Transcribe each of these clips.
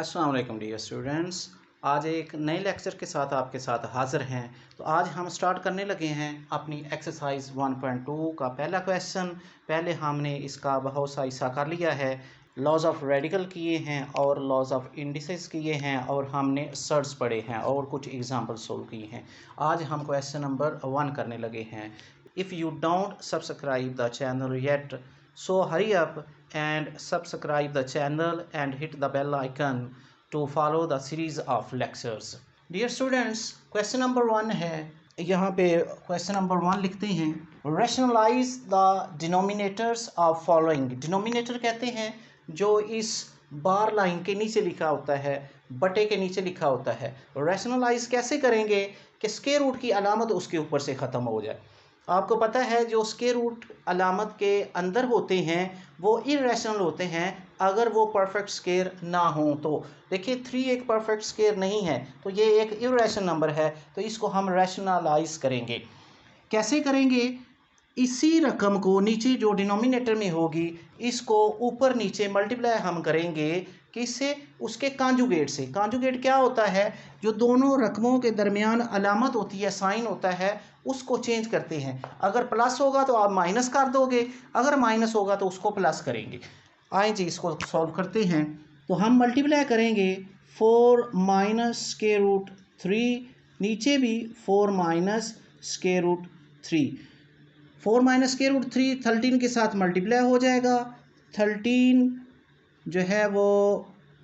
अस्सलाम वालेकुम dear students. आज एक नए लेक्चर के साथ आपके साथ हाज़िर हैं। तो आज हम स्टार्ट करने लगे हैं अपनी एक्सरसाइज 1.2 का पहला क्वेश्चन। पहले हमने इसका बहुत सा हिस्सा कर लिया है। लॉज ऑफ रेडिकल किए हैं और लॉज ऑफ इंडिसेस किए हैं और हमने सर्ट्स पढ़े हैं और कुछ एग्जाम्पल सोल्व किए हैं। आज हम क्वेश्चन नंबर 1 करने लगे हैं। If you don't subscribe the channel yet, so hurry up and subscribe the channel and hit the bell icon to follow the series of lectures. Dear students, question number 1 है। यहाँ पे question number 1 लिखते हैं, rationalize the denominators of following। denominator कहते हैं जो इस बार line के नीचे लिखा होता है, बटे के नीचे लिखा होता है। rationalize कैसे करेंगे कि स्क्वायर रूट की अलामत उसके ऊपर से ख़त्म हो जाए। आपको पता है जो स्क्वायर रूट अलामत के अंदर होते हैं वो इरेशनल होते हैं अगर वो परफेक्ट स्क्वायर ना हो। तो देखिए 3 एक परफेक्ट स्क्वायर नहीं है, तो ये एक इरेशनल नंबर है, तो इसको हम रैशनलाइज करेंगे। कैसे करेंगे? इसी रकम को नीचे जो डिनोमिनेटर में होगी इसको ऊपर नीचे मल्टीप्लाई हम करेंगे किससे? उसके कांजुगेट से। कांजुगेट क्या होता है? जो दोनों रकमों के दरमियान अलामत होती है, साइन होता है, उसको चेंज करते हैं। अगर प्लस होगा तो आप माइनस कर दोगे, अगर माइनस होगा तो उसको प्लस करेंगे। आए जी इसको सॉल्व करते हैं। तो हम मल्टीप्लाई करेंगे 4 माइनस स्क्वायर रूट 3, नीचे भी 4 minus square root 3। 4 minus square root 3 13 के साथ मल्टीप्लाई हो जाएगा। 13 जो है वो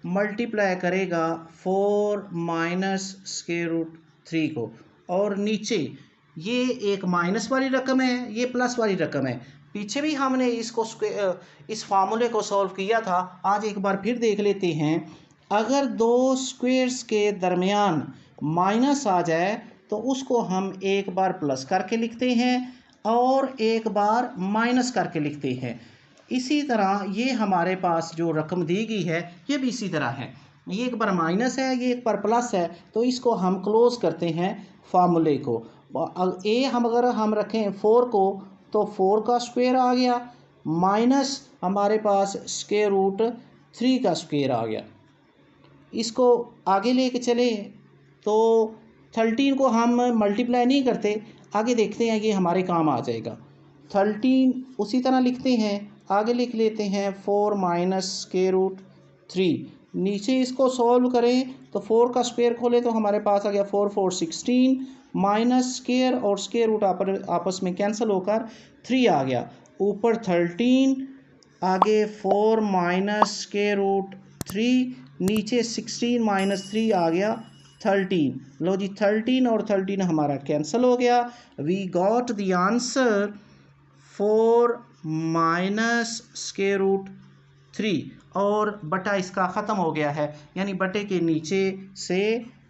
मल्टीप्लाई करेगा 4 माइनस स्क्वायर रूट 3 को, और नीचे ये एक माइनस वाली रकम है, ये प्लस वाली रकम है। पीछे भी हमने इसको इस फार्मूले को सॉल्व किया था। आज एक बार फिर देख लेते हैं। अगर दो स्क्वेयर्स के दरमियान माइनस आ जाए तो उसको हम एक बार प्लस करके लिखते हैं और एक बार माइनस करके लिखते हैं। इसी तरह ये हमारे पास जो रकम दी गई है ये भी इसी तरह है। ये एक बार माइनस है, ये एक बार प्लस है, तो इसको हम क्लोज करते हैं फार्मूले को। हम अगर हम रखें 4 को तो 4 का स्क्वायर आ गया, माइनस हमारे पास स्क्वायर रूट 3 का स्क्वायर आ गया। इसको आगे लेके चले तो 13 को हम मल्टीप्लाई नहीं करते, आगे देखते हैं ये हमारे काम आ जाएगा। 13 उसी तरह लिखते हैं, आगे लिख लेते हैं 4 माइनस स्क्वायर रूट 3। नीचे इसको सॉल्व करें तो 4 का स्क्वायर खोले तो हमारे पास आ गया 4 4 16, माइनस स्क्वायर और स्क्वायर रूट आपस में कैंसिल होकर 3 आ गया। ऊपर 13, आगे 4 माइनस स्क्वायर रूट 3, नीचे 16 माइनस 3 आ गया 13। लो जी 13 और 13 हमारा कैंसिल हो गया। We got the answer 4 minus square root 3, और बटा इसका ख़त्म हो गया है, यानी बटे के नीचे से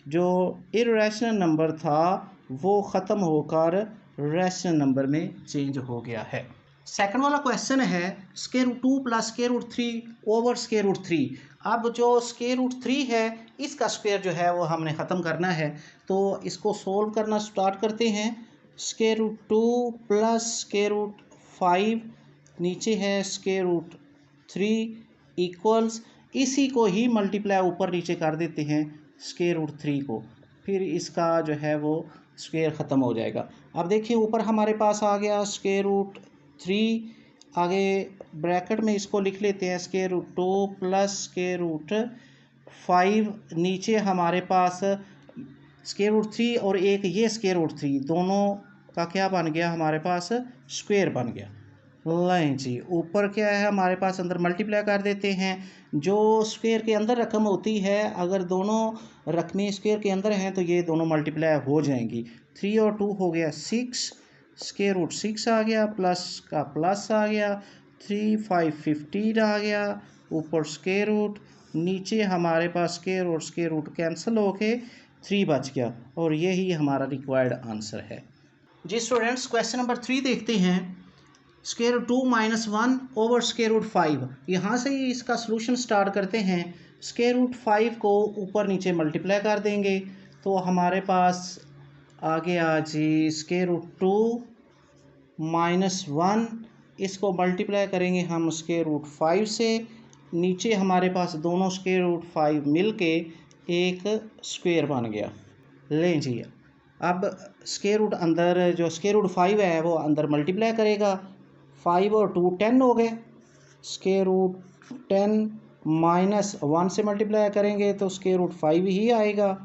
जो इरेशनल नंबर था वो ख़त्म होकर रैशनल नंबर में चेंज हो गया है। सेकंड वाला क्वेश्चन है square root 2 plus square root 3 over square root 3। अब जो स्क्वायर रूट 3 है इसका स्क्वायर जो है वो हमने ख़त्म करना है, तो इसको सोल्व करना स्टार्ट करते हैं। Square root 2 plus square root 5, नीचे है स्क्वायर रूट 3 इक्वल्स, इसी को ही मल्टीप्लाई ऊपर नीचे कर देते हैं स्क्वायर रूट 3 को, फिर इसका जो है वो स्क्वायर ख़त्म हो जाएगा। अब देखिए ऊपर हमारे पास आ गया स्क्वायर रूट 3, आगे ब्रैकेट में इसको लिख लेते हैं square root 2 plus square root 5, नीचे हमारे पास स्क्वायर रूट 3 और एक ये स्क्वायर रूट 3, दोनों का क्या बन गया? हमारे पास स्क्वायर बन गया। लें जी ऊपर क्या है हमारे पास, अंदर मल्टीप्लाई कर देते हैं। जो स्क्वायर के अंदर रकम होती है अगर दोनों रकमें स्क्वायर के अंदर हैं तो ये दोनों मल्टीप्लाई हो जाएंगी। 3 और 2 हो गया 6, स्क्वायर रूट 6 आ गया, प्लस का प्लस आ गया, 3 5 15 आ गया, ऊपर स्क्वायर रूट, नीचे हमारे पास स्क्वायर रूट कैंसिल होके 3 बच गया, और यही हमारा रिक्वायर्ड आंसर है। जी स्टूडेंट्स क्वेश्चन नंबर 3 देखते हैं। Square root 2 minus 1 over square root 5, यहाँ से ही इसका सोल्यूशन स्टार्ट करते हैं। स्क्वायर रूट 5 को ऊपर नीचे मल्टीप्लाई कर देंगे तो हमारे पास आ गया जी स्क्वायर रूट 2 माइनस 1, इसको मल्टीप्लाई करेंगे हम स्क्वायर रूट 5 से, नीचे हमारे पास दोनों स्क्वायर रूट 5 मिल के एक स्क्वायर बन गया। लें जी, अब स्क्वायर रूट अंदर जो स्क्वायर रूट 5 है वो अंदर मल्टीप्लाई करेगा, 5 और 2 10 हो गए। स्क्वायर रूट 10 माइनस 1 से मल्टीप्लाई करेंगे तो स्क्वायर रूट 5 ही आएगा।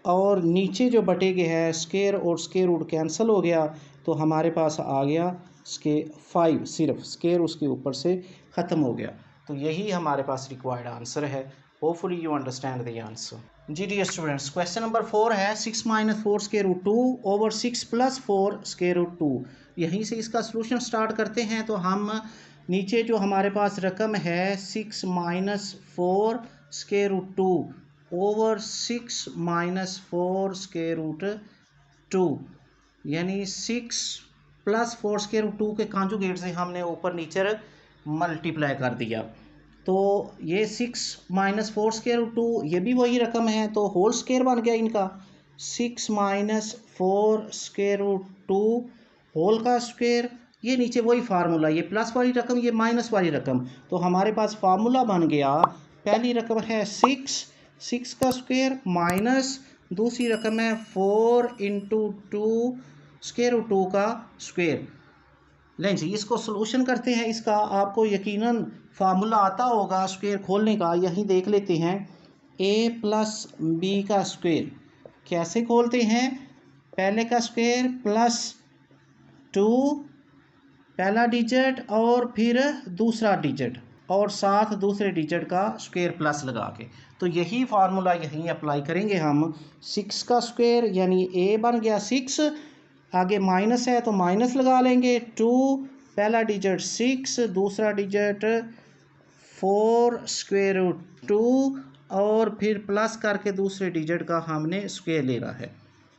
और नीचे जो बटेगे है स्क्वायर और स्क्वायर रूट कैंसिल हो गया तो हमारे पास आ गया स्क्वायर 5, सिर्फ स्क्वायर उसके ऊपर से ख़त्म हो गया। तो यही हमारे पास रिक्वायर्ड आंसर है। Hopefully you understand the answer. जी डियर स्टूडेंट्स, क्वेश्चन नंबर 4 है 6 minus 4 square root 2 over 6 plus 4 square root 2। यहीं से इसका सोल्यूशन स्टार्ट करते हैं। तो हम नीचे जो हमारे पास रकम है 6 minus 4 square root 2 over 6 minus 4 square root 2, यानी 6 प्लस 4 स्क्वायर रूट 2 के कॉन्जुगेट से हमने ऊपर नीचे मल्टीप्लाई कर दिया। तो ये 6 माइनस 4 स्क्वायर रूट 2 ये भी वही रकम है, तो होल स्क्वायर बन गया इनका। 6 माइनस 4 स्क्वायर रूट 2 होल का स्क्वायर, ये नीचे वही फार्मूला, ये प्लस वाली रकम ये माइनस वाली रकम। तो हमारे पास फार्मूला बन गया, पहली रकम है 6 का स्क्वायर माइनस दूसरी रकम है 4 इंटू 2 स्क्वायर रूट 2 का स्क्वायर। लें जी, इसको सोल्यूशन करते हैं। इसका आपको यकीनन फार्मूला आता होगा स्क्वायर खोलने का, यहीं देख लेते हैं। a प्लस बी का स्क्वायर कैसे खोलते हैं? पहले का स्क्वायर प्लस 2 पहला डिजिट और फिर दूसरा डिजिट और साथ दूसरे डिजिट का स्क्वायर प्लस लगा के। तो यही फार्मूला यहीं अप्लाई करेंगे हम। 6 का स्क्वायर यानी a बन गया 6, आगे माइनस है तो माइनस लगा लेंगे। 2 पहला डिजिट 6 दूसरा डिजिट 4 स्क्वायर रूट 2 और फिर प्लस करके दूसरे डिजिट का हमने स्क्वायर लेना है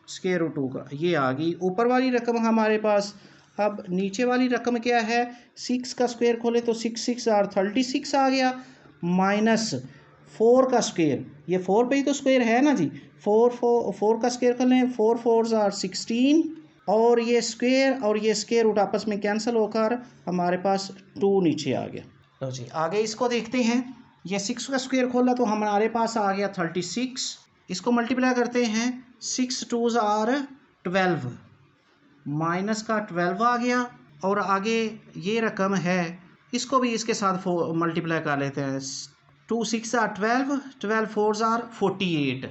स्क्वायर रूट 2 का। ये आ गई ऊपर वाली रकम हमारे पास। अब नीचे वाली रकम क्या है? 6 का स्क्वायर खोले तो 6 6 और 36 आ गया, माइनस 4 का स्क्वायर, ये 4 पे ही तो स्क्वायर है ना जी। 4 का स्क्वायर खोलें, 4 4 और 16 और ये स्क्वायर और ये स्क्वायर रूट आपस में कैंसिल होकर हमारे पास 2 नीचे आ गया। लो जी, आगे इसको देखते हैं। ये 6 का स्क्वायर खोला तो हमारे पास आ गया 36, इसको मल्टीप्लाई करते हैं। 6 2 आर 12, माइनस का 12 आ गया। और आगे ये रकम है, इसको भी इसके साथ मल्टीप्लाई कर लेते हैं। 2 6 आर 12, 12 4 आर 48।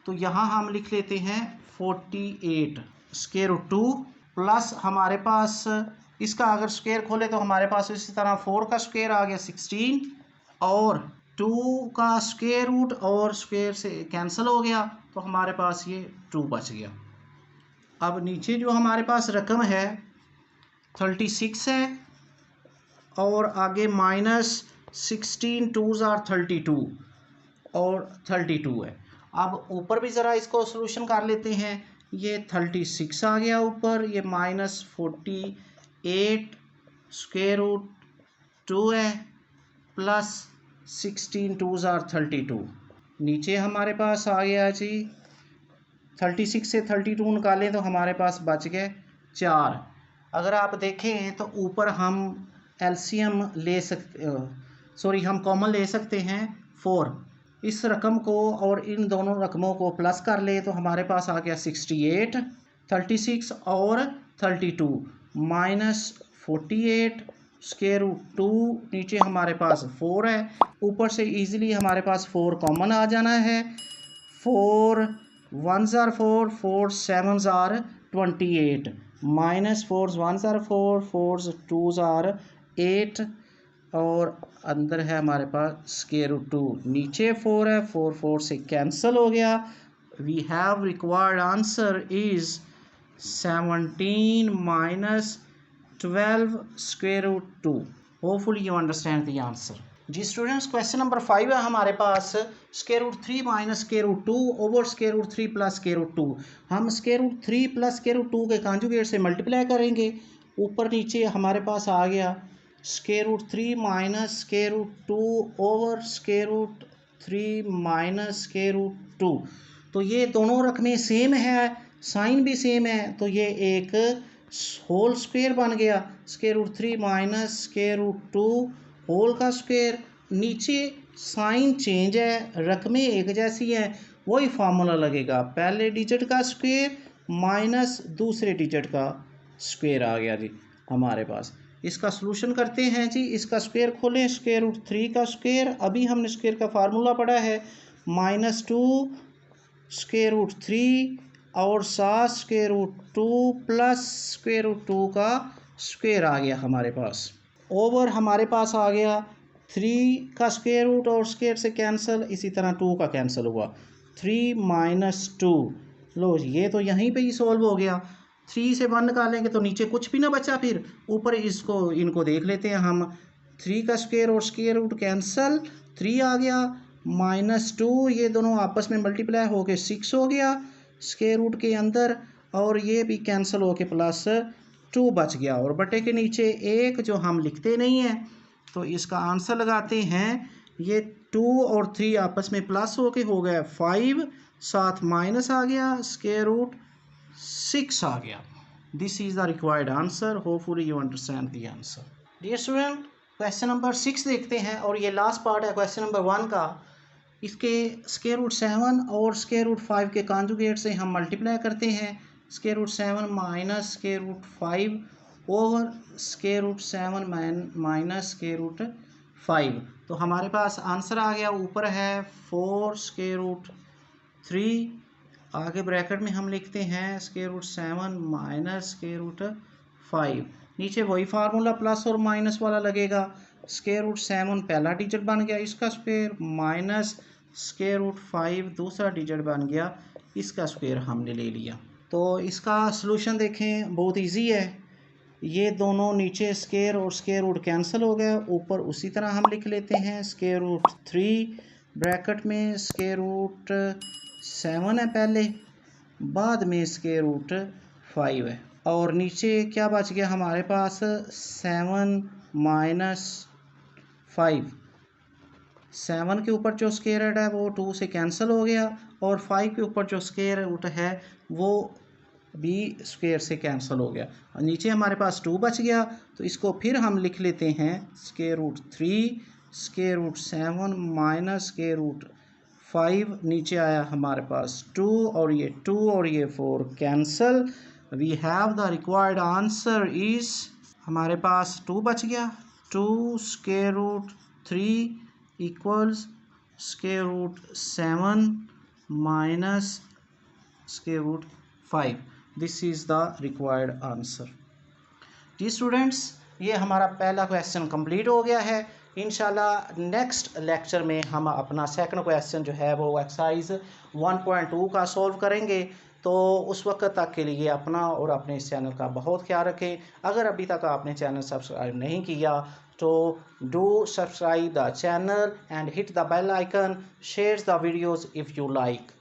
तो यहाँ हम लिख लेते हैं 48 स्क्वायर रूट 2 प्लस हमारे पास इसका अगर स्क्वायर खोले तो हमारे पास इसी तरह 4 का स्क्वायर आ गया 16 और 2 का स्क्वायर रूट और स्क्वायर से कैंसिल हो गया तो हमारे पास ये 2 बच गया। अब नीचे जो हमारे पास रकम है 36 है और आगे माइनस 16 2 आर 32 और 32 है। अब ऊपर भी ज़रा इसको सोल्यूशन कर लेते हैं। ये 36 आ गया ऊपर, ये माइनस 48 स्क्वायर रूट 2 है प्लस 16 2 आर 32। नीचे हमारे पास आ गया जी 36 से 32 निकालें तो हमारे पास बच गए 4। अगर आप देखें तो ऊपर हम एलसीएम ले सकते, सॉरी हम कॉमन ले सकते हैं 4। इस रकम को और इन दोनों रकमों को प्लस कर ले तो हमारे पास आ गया 68, 36 और 32 माइनस 48 स्क्वायर रूट 2। नीचे हमारे पास 4 है, ऊपर से इजीली हमारे पास 4 कॉमन आ जाना है। 4 1s are 4, 4 7s are 28, minus 4 1s are 4, 4 2s are 8 और अंदर है हमारे पास स्क्वायर रूट 2। नीचे 4 है, 4 4 से कैंसिल हो गया। We have required answer is 17 minus 12 square root 2। Hopefully you understand the answer. जी स्टूडेंट्स, क्वेश्चन नंबर 5 है हमारे पास square root 3 minus square root 2 over square root 3 plus square root 2। हम square root 3 plus square root 2 के conjugate से multiply करेंगे। ऊपर नीचे हमारे पास आ गया square root 3 minus square root 2 over square root 3 minus square root 2। तो ये दोनों रकमें सेम है, साइन भी सेम है, तो ये एक होल स्क्वायर बन गया। Square root 3 minus square root 2 whole का स्क्वायर नीचे साइन चेंज है, रकमें एक जैसी हैं, वही फार्मूला लगेगा, पहले डिजिट का स्क्वायर माइनस दूसरे डिजिट का स्क्वायर आ गया जी हमारे पास। इसका सलूशन करते हैं जी। इसका स्क्वायर खोलें, स्क्वायर रूट 3 का स्क्वायर, अभी हमने स्क्वायर का फार्मूला पढ़ा है, -2 स्क्वायर रूट 3 और साथ square root 2 plus square root 2 का स्क्वायर आ गया हमारे पास, ओवर हमारे पास आ गया 3 का स्क्वायर रूट और स्क्वायर से कैंसिल, इसी तरह 2 का कैंसिल हुआ, 3 - 2। लो ये तो यहीं पे ही सॉल्व हो गया। 3 से 1 निकालेंगे तो नीचे कुछ भी ना बचा, फिर ऊपर इनको देख लेते हैं हम। 3 का स्क्वायर और स्क्वायर रूट कैंसिल, 3 आ गया, -2 ये दोनों आपस में मल्टीप्लाई होके 6 हो गया स्क्वायर रूट के अंदर, और ये भी कैंसिल होके +2 बच गया, और बटे के नीचे 1 जो हम लिखते नहीं हैं, तो इसका आंसर लगाते हैं। ये 2 और 3 आपस में प्लस होके हो गया 5, साथ माइनस आ गया, स्क्वायर रूट 6 आ गया। This is the required answer. Hopefully you understand the answer. Dear student, question number 6 देखते हैं, और ये लास्ट पार्ट है क्वेश्चन नंबर 1 का। इसके स्क्वायर रूट 7 और स्क्वायर रूट 5 के कॉन्जुगेट से हम मल्टीप्लाई करते हैं। Square root 7 minus square root 5 over square root 7 minus square root 5, तो हमारे पास आंसर आ गया। ऊपर है 4 स्क्वायर रूट 3, आगे ब्रैकेट में हम लिखते हैं square root 7 minus square root 5, नीचे वही फार्मूला प्लस और माइनस वाला लगेगा। स्क्वायर रूट 7 पहला डिजिट बन गया, इसका स्क्वायर, माइनस स्क्वायर रूट 5 दूसरा डिजिट बन गया, इसका स्क्वायर हमने ले लिया। तो इसका सलूशन देखें, बहुत इजी है। ये दोनों नीचे स्क्वायर और स्क्वायर रूट कैंसिल हो गया, ऊपर उसी तरह हम लिख लेते हैं स्क्वायर रूट 3 ब्रैकेट में स्क्वायर रूट 7 है पहले, बाद में स्क्वायर रूट 5 है, और नीचे क्या बच गया हमारे पास 7 माइनस 5। 7 के ऊपर जो स्क्वायर रूट है वो 2 से कैंसिल हो गया, और 5 के ऊपर जो स्क्वायर रूट है वो भी स्क्वायर से कैंसिल हो गया, नीचे हमारे पास 2 बच गया, तो इसको फिर हम लिख लेते हैं square root 3 square root 7 minus square root 5, नीचे आया हमारे पास 2 और ये 2 और ये 4 cancel. We have the required answer is, हमारे पास 2 बच गया, 2 square root 3 equals square root 7 minus square root 5। This is the required answer. जी स्टूडेंट्स, ये हमारा पहला क्वेश्चन कंप्लीट हो गया है। इंशाल्लाह नेक्स्ट लेक्चर में हम अपना सेकंड क्वेश्चन जो है वो एक्सरसाइज 1.2 का सॉल्व करेंगे। तो उस वक्त तक के लिए अपना और अपने इस चैनल का बहुत ख्याल रखें। अगर अभी तक आपने चैनल सब्सक्राइब नहीं किया तो do subscribe the channel and hit the bell icon, share the videos if you like.